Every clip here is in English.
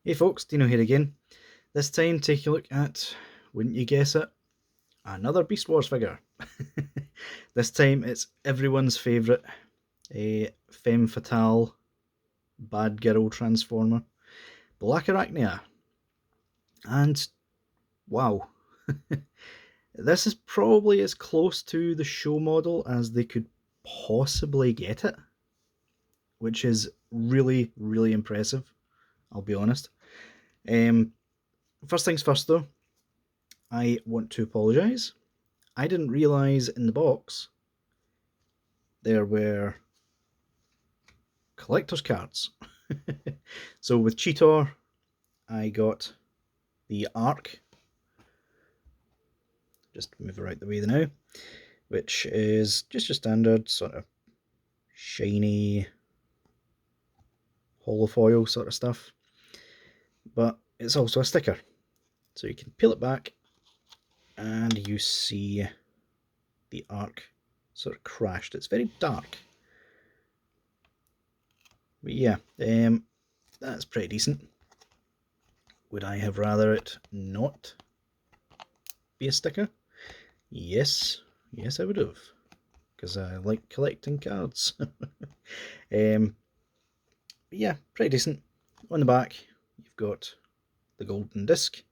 Hey folks, Deano here again. This time take a look at, wouldn't you guess it, another Beast Wars figure. This time it's everyone's favourite, a femme fatale bad girl transformer, Blackarachnia. And wow, this is probably as close to the show model as they could possibly get it, which is really, really impressive, I'll be honest. First things first though, I want to apologise. I didn't realise in the box there were collector's cards. So with Cheetor, I got the Arc, just move it out the way now, which is just your standard sort of shiny holofoil sort of stuff, but it's also a sticker. So you can peel it back and you see the Arc sort of crashed. It's very dark. But yeah, that's pretty decent. Would I have rather it not be a sticker? Yes, I would have, because I like collecting cards. Yeah, pretty decent. On the back, you've got the golden disc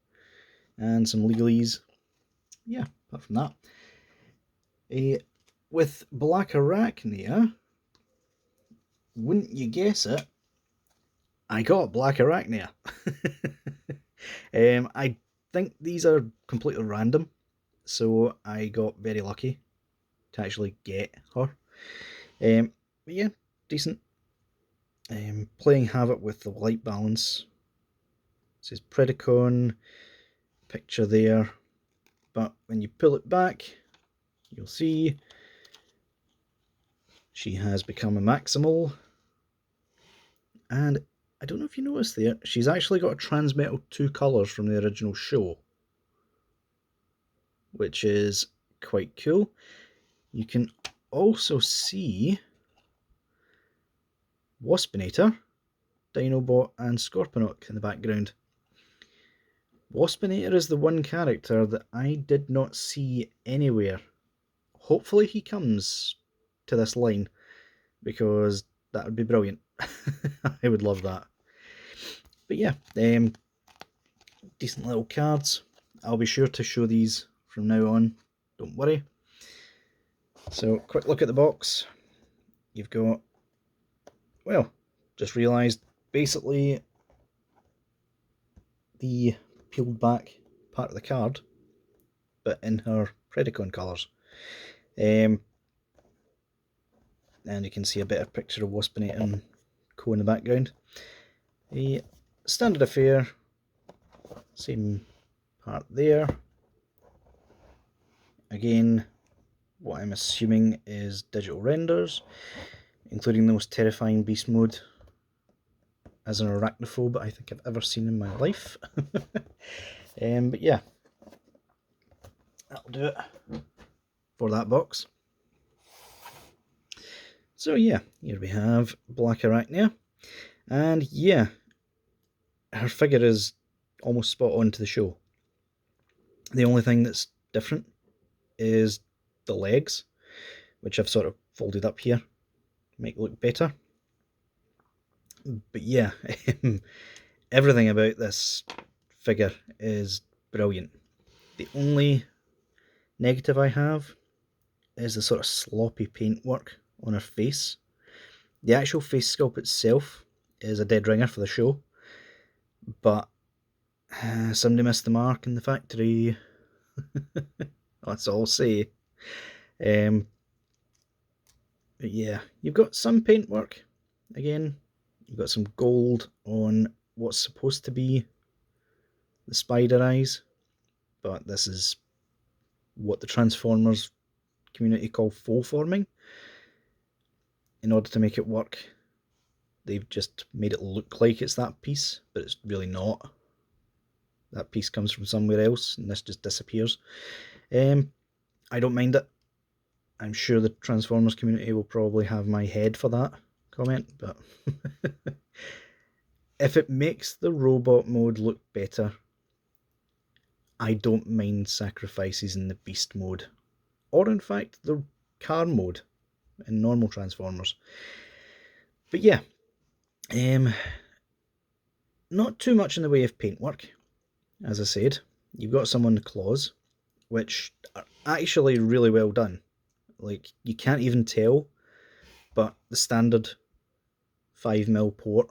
and some legalese. Yeah, apart from that. With Blackarachnia, wouldn't you guess it, I got Blackarachnia. I think these are completely random, so I got very lucky to actually get her. But yeah, decent. Playing havoc with the light balance. It says Predacon, picture there, but when you pull it back, you'll see she has become a Maximal, and I don't know if you noticed there, she's actually got a Transmetal 2 colours from the original show, which is quite cool. You can also see Waspinator, Dinobot and Scorponok in the background. Waspinator is the one character that I did not see anywhere. Hopefully he comes to this line, because that would be brilliant. I would love that. But yeah, decent little cards. I'll be sure to show these from now on, don't worry. So, quick look at the box. You've got, well, just realised, basically the peeled back part of the card, but in her Predacon colours. And you can see a better picture of Waspinator and Co in the background. A standard affair, same part there. Again, what I'm assuming is digital renders, including the most terrifying beast mode as an arachnophobe I think I've ever seen in my life. But yeah, that'll do it for that box. So yeah, here we have Blackarachnia, and yeah, her figure is almost spot on to the show. The only thing that's different is the legs, which I've sort of folded up here, make it look better. But yeah, everything about this figure is brilliant. The only negative I have is the sort of sloppy paintwork on her face. The actual face sculpt itself is a dead ringer for the show, but somebody missed the mark in the factory. That's all I'll say. But yeah, you've got some paintwork. Again, you've got some gold on what's supposed to be the spider eyes, but this is what the Transformers community call faux forming. In order to make it work, they've just made it look like it's that piece, but it's really not. That piece comes from somewhere else, and this just disappears. I don't mind it. I'm sure the Transformers community will probably have my head for that comment, but If it makes the robot mode look better, I don't mind sacrifices in the beast mode, or in fact the car mode in normal Transformers. But yeah, not too much in the way of paintwork. As I said, you've got some on the claws, which are actually really well done. Like, you can't even tell, but the standard 5mm port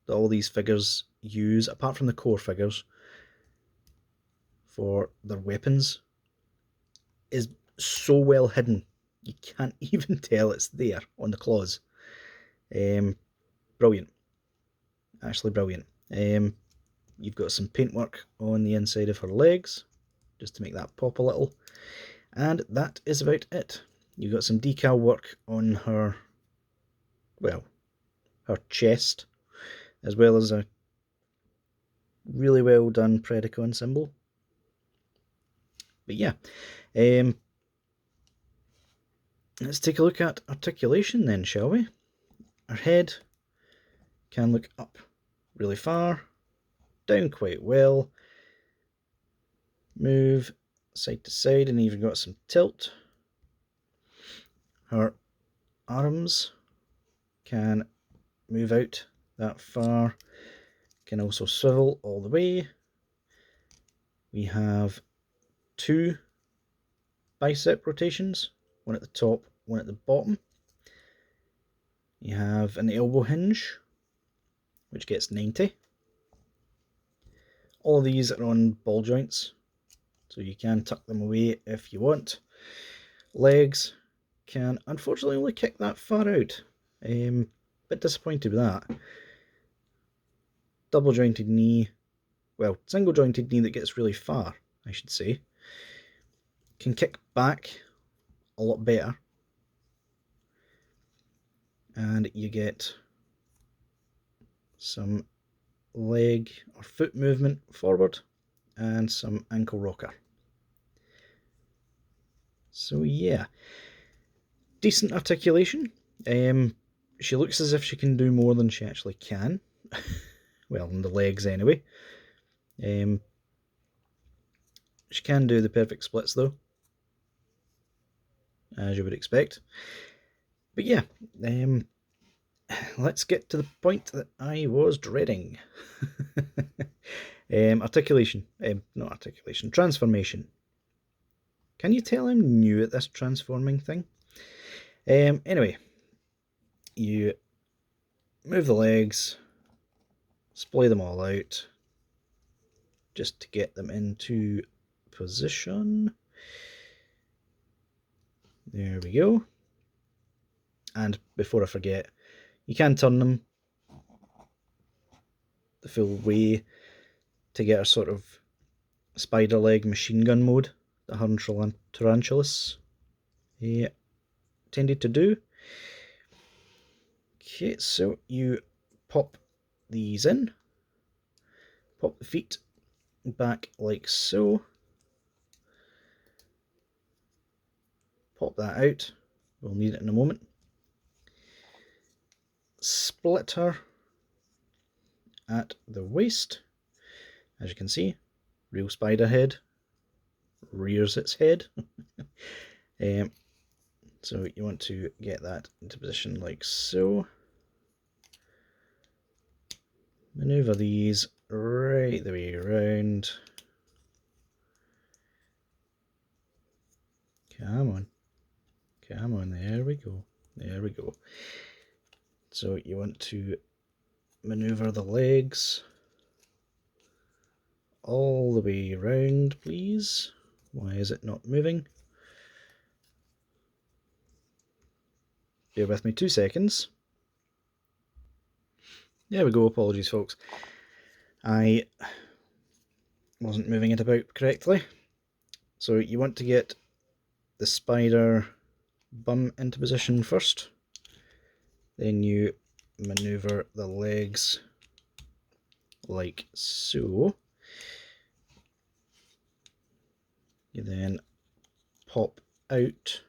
that all these figures use, apart from the core figures, for their weapons, is so well hidden. You can't even tell it's there on the claws. Brilliant. Actually brilliant. You've got some paintwork on the inside of her legs, just to make that pop a little. And that is about it. You've got some decal work on her, well, her chest, as well as a really well done Predacon symbol. But yeah, let's take a look at articulation then, shall we? Her head can look up really far, down quite well, move side to side, and even got some tilt. Her arms can move out that far, can also swivel all the way. We have 2 bicep rotations, one at the top, one at the bottom. You have an elbow hinge, which gets 90. All of these are on ball joints, so you can tuck them away if you want. Legs can unfortunately only kick that far out. Bit disappointed with that. Double jointed knee, well, single jointed knee that gets really far, I should say. Can kick back a lot better. And you get some leg or foot movement forward and some ankle rocker. So yeah, decent articulation. She looks as if she can do more than she actually can. Well, in the legs anyway. She can do the perfect splits though, as you would expect. But yeah, let's get to the point that I was dreading. Articulation. Not articulation. Transformation. Can you tell I'm new at this transforming thing? Anyway, you move the legs, splay them all out, just to get them into position. There we go. And before I forget, you can turn them the full way to get a sort of spider leg machine gun mode that her Tarantulas tended to do. Okay, so you pop these in, pop the feet back like so, pop that out, we'll need it in a moment. Split her at the waist, as you can see, real spider head, rears its head. So you want to get that into position like so. Maneuver these right the way around. Come on. Come on, there we go. There we go. So you want to maneuver the legs all the way around, please. Why is it not moving? Bear with me 2 seconds. There we go, apologies folks. I wasn't moving it about correctly. So you want to get the spider bum into position first. Then you maneuver the legs like so. You then pop out.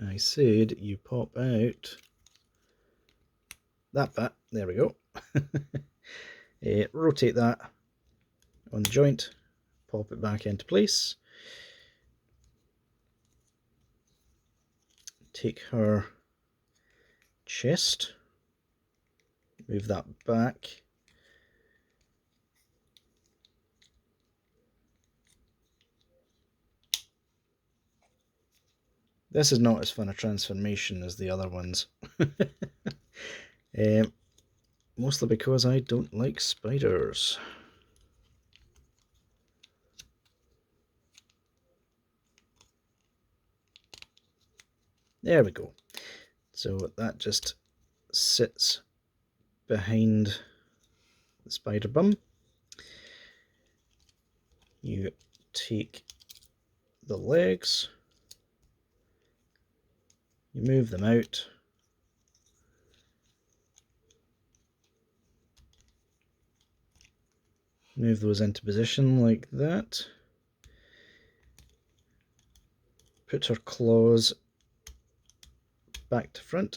I said you pop out that bit, there we go. Rotate that on the joint, pop it back into place. Take her chest, move that back. This is not as fun a transformation as the other ones. Mostly because I don't like spiders. There we go. So that just sits behind the spider bum. You take the legs, you move them out, move those into position like that, put her claws back to front,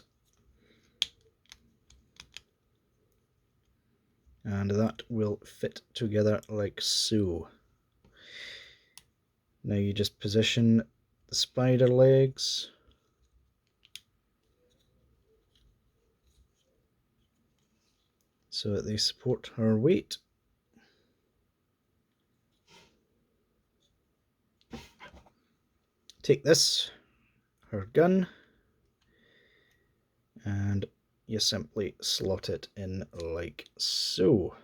and that will fit together like so. Now you just position the spider legs so that they support her weight. Take this, her gun, and you simply slot it in like so.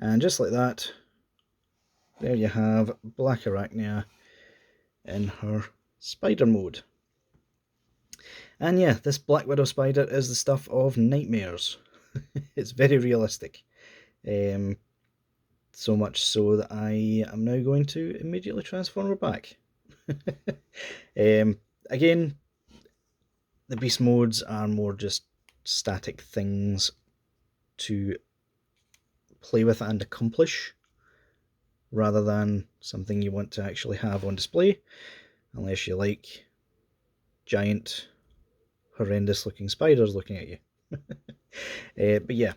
And just like that, there you have Blackarachnia in her spider mode. And yeah, this Black Widow spider is the stuff of nightmares. It's very realistic. So much so that I am now going to immediately transform her back. Again, the beast modes are more just static things to play with and accomplish, rather than something you want to actually have on display, unless you like giant, horrendous looking spiders looking at you. But yeah,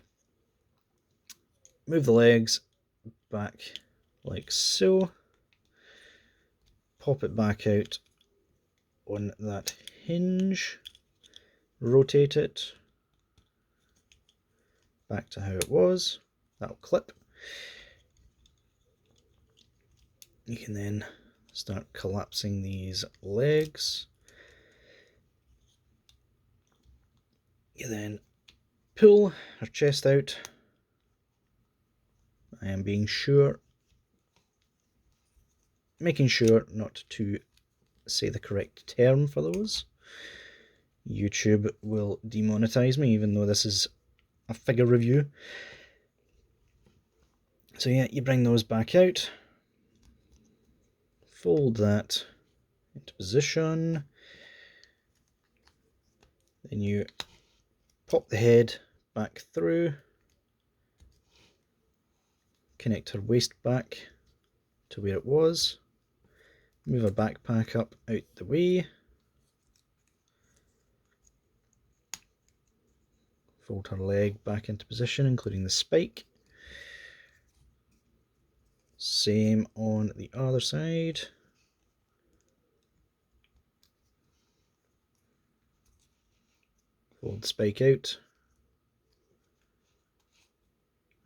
move the legs back like so, pop it back out on that hinge, rotate it back to how it was. That'll clip. You can then start collapsing these legs. You then pull her chest out. I am making sure not to say the correct term for those. YouTube will demonetize me, even though this is a figure review. So yeah, you bring those back out, fold that into position, then you pop the head back through, connect her waist back to where it was, move her backpack up out the way, fold her leg back into position, including the spike. Same on the other side. Fold the spike out.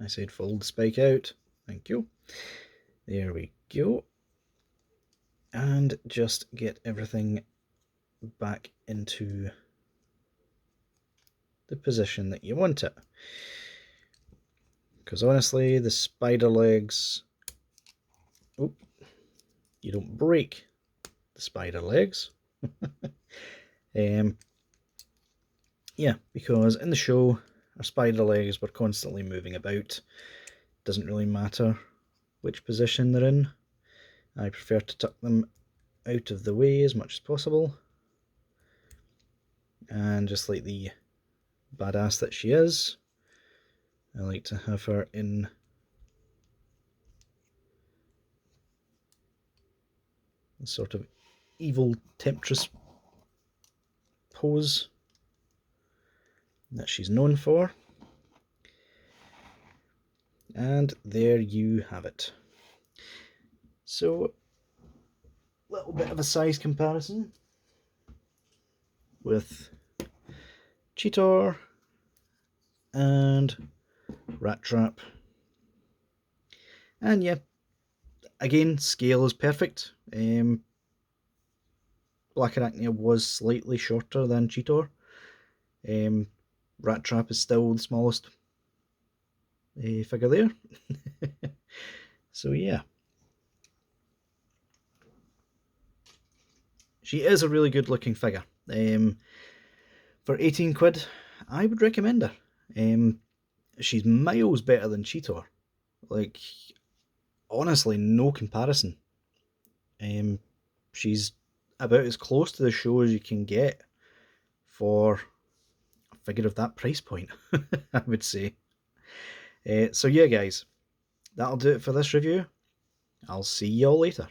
I said fold the spike out. Thank you. There we go. And just get everything back into the position that you want it. Because honestly, the spider legs... Oop, you don't break the spider legs. Yeah, because in the show, our spider legs were constantly moving about. Doesn't really matter which position they're in. I prefer to tuck them out of the way as much as possible. And just like the badass that she is, I like to have her in a sort of evil temptress pose. that she's known for. And there you have it. So, a little bit of a size comparison with Cheetor and Rat Trap. And yeah, again, scale is perfect. Blackarachnia was slightly shorter than Cheetor. Rat Trap is still the smallest figure there. So yeah. She is a really good looking figure. For 18 quid, I would recommend her. She's miles better than Cheetor. Like, honestly, no comparison. She's about as close to the show as you can get for a figure of that price point, I would say. So yeah, guys, that'll do it for this review. I'll see y'all later.